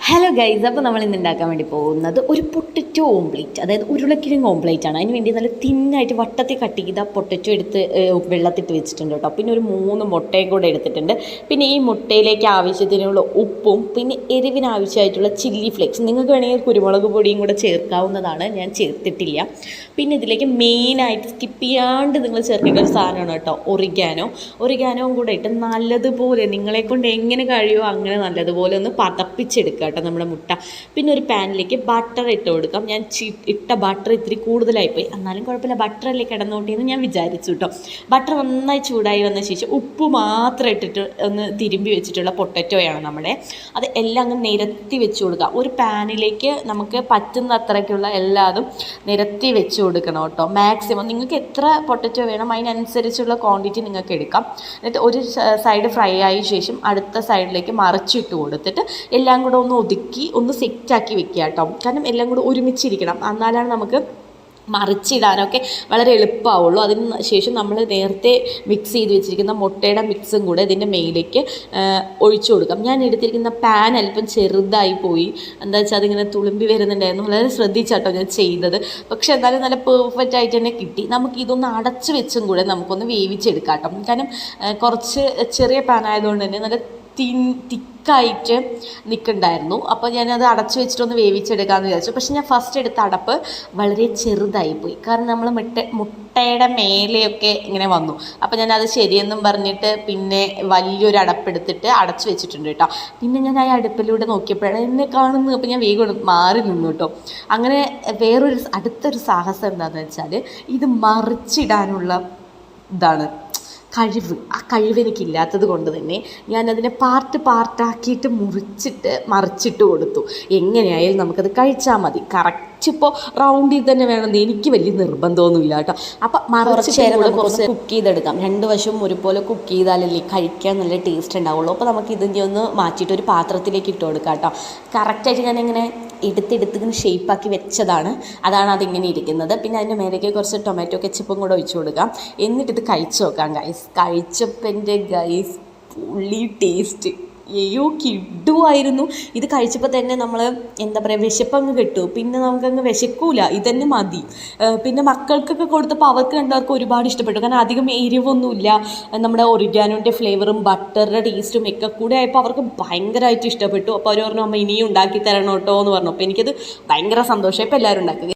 Hello guys, അപ്പോൾ നമ്മൾ ഇന്ന് ഉണ്ടാക്കാൻ വേണ്ടി പോകുന്നത് ഒരു പൊട്ടറ്റോ ഓംപ്ലേറ്റ്, അതായത് ഉരുളക്കിഴങ്ങ് ഓംപ്ലേറ്റ് ആണ്. അതിന് വേണ്ടി നല്ല തിന്നായിട്ട് വട്ടത്തിൽ കട്ട് ചെയ്ത പൊട്ടറ്റോ എടുത്ത് വെള്ളത്തിട്ട് വെച്ചിട്ടുണ്ട് കേട്ടോ. പിന്നെ ഒരു 3 മുട്ടയും കൂടെ എടുത്തിട്ടുണ്ട്. പിന്നെ ഈ മുട്ടയിലേക്ക് ആവശ്യത്തിനുള്ള ഉപ്പും പിന്നെ എരിവിന് ആവശ്യമായിട്ടുള്ള ചില്ലി ഫ്ലേക്സ്, നിങ്ങൾക്ക് വേണമെങ്കിൽ കുരുമുളക് പൊടിയും കൂടെ ചേർക്കാവുന്നതാണ്, ഞാൻ ചേർത്തിട്ടില്ല. പിന്നെ ഇതിലേക്ക് മെയിനായിട്ട് സ്കിപ്പ് ചെയ്യാണ്ട് നിങ്ങൾ ചേർക്കേണ്ട ഒരു സാധനമാണ് കേട്ടോ, ഒറിഗാനോവും കൂടെ ഇട്ട് നല്ലതുപോലെ നിങ്ങളെക്കൊണ്ട് എങ്ങനെ കഴിയുമോ അങ്ങനെ നല്ലതുപോലെ ഒന്ന് പതപ്പിച്ചെടുക്കുക കേട്ടോ നമ്മുടെ മുട്ട. പിന്നെ ഒരു പാനിലേക്ക് ബട്ടർ ഇട്ട് കൊടുക്കാം. ഞാൻ ഇട്ട ബട്ടർ ഇത്തിരി കൂടുതലായിപ്പോയി, എന്നാലും കുഴപ്പമില്ല, ബട്ടറല്ലേ കിടന്നോട്ടെ എന്ന് ഞാൻ വിചാരിച്ചു കേട്ടോ. ബട്ടർ നന്നായി ചൂടായി വന്ന ശേഷം ഉപ്പ് മാത്രം ഇട്ടിട്ട് ഒന്ന് തിരുമ്പി വെച്ചിട്ടുള്ള പൊട്ടറ്റോയാണ് നമ്മുടെ. അത് എല്ലാം അങ്ങ് നിരത്തി വെച്ച് കൊടുക്കുക. ഒരു പാനിലേക്ക് നമുക്ക് പറ്റുന്ന അത്രയ്ക്കുള്ള എല്ലാതും നിരത്തി വെച്ച് കൊടുക്കണം കേട്ടോ. മാക്സിമം നിങ്ങൾക്ക് എത്ര പൊട്ടറ്റോ വേണം അതിനനുസരിച്ചുള്ള ക്വാണ്ടിറ്റി നിങ്ങൾക്ക് എടുക്കാം. എന്നിട്ട് ഒരു സൈഡ് ഫ്രൈ ആയ ശേഷം അടുത്ത സൈഡിലേക്ക് മറിച്ചിട്ട് കൊടുത്തിട്ട് എല്ലാം കൂടെ ഒന്ന് ഒതുക്കി ഒന്ന് സെറ്റാക്കി വെക്കുക കേട്ടോ. കാരണം എല്ലാം കൂടെ ഒരുമിച്ചിരിക്കണം, എന്നാലാണ് നമുക്ക് മറിച്ചിടാനൊക്കെ വളരെ എളുപ്പമാവുള്ളൂ. അതിന് ശേഷം നമ്മൾ നേരത്തെ മിക്സ് ചെയ്ത് വെച്ചിരിക്കുന്ന മുട്ടയുടെ മിക്സും കൂടെ ഇതിൻ്റെ മേലേക്ക് ഒഴിച്ചു കൊടുക്കാം. ഞാൻ എടുത്തിരിക്കുന്ന പാൻ അല്പം ചെറുതായി പോയി, എന്താ വെച്ചാൽ അതിങ്ങനെ തുളുമ്പി വരുന്നുണ്ടായിരുന്നു. വളരെ ശ്രദ്ധിച്ചാട്ടോ ഞാൻ ചെയ്തത്, പക്ഷെ എന്തായാലും നല്ല പെർഫെക്റ്റ് ആയിട്ട് തന്നെ കിട്ടി. നമുക്ക് ഇതൊന്ന് അടച്ച് വെച്ചും കൂടെ നമുക്കൊന്ന് വേവിച്ചെടുക്കാം കേട്ടോ. കാരണം കുറച്ച് ചെറിയ പാൻ ആയതുകൊണ്ട് തന്നെ നല്ല തിക്കായിട്ട് നിൽക്കുന്നുണ്ടായിരുന്നു. അപ്പോൾ ഞാനത് അടച്ചു വെച്ചിട്ടൊന്ന് വേവിച്ചെടുക്കാമെന്ന് വിചാരിച്ചു. പക്ഷെ ഞാൻ ഫസ്റ്റ് എടുത്ത അടപ്പ് വളരെ ചെറുതായിപ്പോയി, കാരണം നമ്മൾ മുട്ടയുടെ മേലെയൊക്കെ ഇങ്ങനെ വന്നു. അപ്പോൾ ഞാനത് ശരിയെന്നും പറഞ്ഞിട്ട് പിന്നെ വലിയൊരു അടപ്പെടുത്തിട്ട് അടച്ചു വെച്ചിട്ടുണ്ട് കേട്ടോ. പിന്നെ ഞാൻ ആ അടുപ്പിലൂടെ നോക്കിയപ്പോഴാണ് എന്നെ കാണുന്നത്. അപ്പോൾ ഞാൻ വേഗം മാറി നിന്നു കേട്ടോ. അങ്ങനെ അടുത്തൊരു സാഹസം എന്താണെന്ന് വെച്ചാൽ ഇത് മറിച്ചിടാനുള്ള ഇതാണ് കഴിവ്. ആ കഴിവ് എനിക്കില്ലാത്തത് കൊണ്ട് തന്നെ ഞാനതിനെ പാർട്ടാക്കിയിട്ട് മറിച്ചിട്ട് കൊടുത്തു. എങ്ങനെയായാലും നമുക്കത് കഴിച്ചാൽ മതി. കറക്റ്റ് ഇപ്പോൾ റൗണ്ടിൽ തന്നെ വേണമെന്ന് എനിക്ക് വലിയ നിർബന്ധമൊന്നുമില്ല കേട്ടോ. അപ്പം കുറച്ച് കുക്ക് ചെയ്തെടുക്കാം. 2 വശവും ഒരുപോലെ കുക്ക് ചെയ്താലല്ലേ കഴിക്കാൻ നല്ല ടേസ്റ്റ് ഉണ്ടാവുള്ളൂ. അപ്പോൾ നമുക്ക് ഇതിൻ്റെ ഒന്ന് മാറ്റിയിട്ട് ഒരു പാത്രത്തിലേക്ക് ഇട്ട് കൊടുക്കാം കേട്ടോ. കറക്റ്റായിട്ട് ഞാനിങ്ങനെ എടുത്തിങ്ങനെ ഷേപ്പാക്കി വെച്ചതാണ്, അതാണ് അതിങ്ങനെ ഇരിക്കുന്നത്. പിന്നെ അതിൻ്റെ മേലേക്ക് കുറച്ച് ടൊമാറ്റോ കെച്ചപ്പും കൂടെ ഒഴിച്ചു കൊടുക്കാം. എന്നിട്ടിത് കഴിച്ച് നോക്കാം ഗൈസ്. കഴിച്ചപ്പൻ്റെ ഗൈസ് പുള്ളി ടേസ്റ്റ് കിടുവായിരുന്നു. ഇത് കഴിച്ചപ്പോൾ തന്നെ നമ്മൾ എന്താ പറയുക, വിശപ്പങ്ങ് കിട്ടും. പിന്നെ നമുക്കങ്ങ് വിശക്കൂല, ഇതന്നെ മതി. പിന്നെ മക്കൾക്കൊക്കെ കൊടുത്തപ്പോൾ അവർക്ക് രണ്ടുപേർക്കും ഒരുപാട് ഇഷ്ടപ്പെട്ടു. കാരണം അധികം എരിവൊന്നുമില്ല, നമ്മുടെ ഒറിഗാനോൻ്റെ ഫ്ലേവറും ബട്ടറിൻ്റെ ടേസ്റ്റും ഒക്കെ കൂടെ ആയപ്പോൾ അവർക്ക് ഭയങ്കരമായിട്ട് ഇഷ്ടപ്പെട്ടു. അപ്പോൾ അവർ പറഞ്ഞു, അമ്മ ഇനിയും ഉണ്ടാക്കി തരണം കേട്ടോ എന്ന് പറഞ്ഞു. അപ്പോൾ എനിക്കത് ഭയങ്കര സന്തോഷം. ഇപ്പോൾ എല്ലാവരും ഉണ്ടാക്കുക.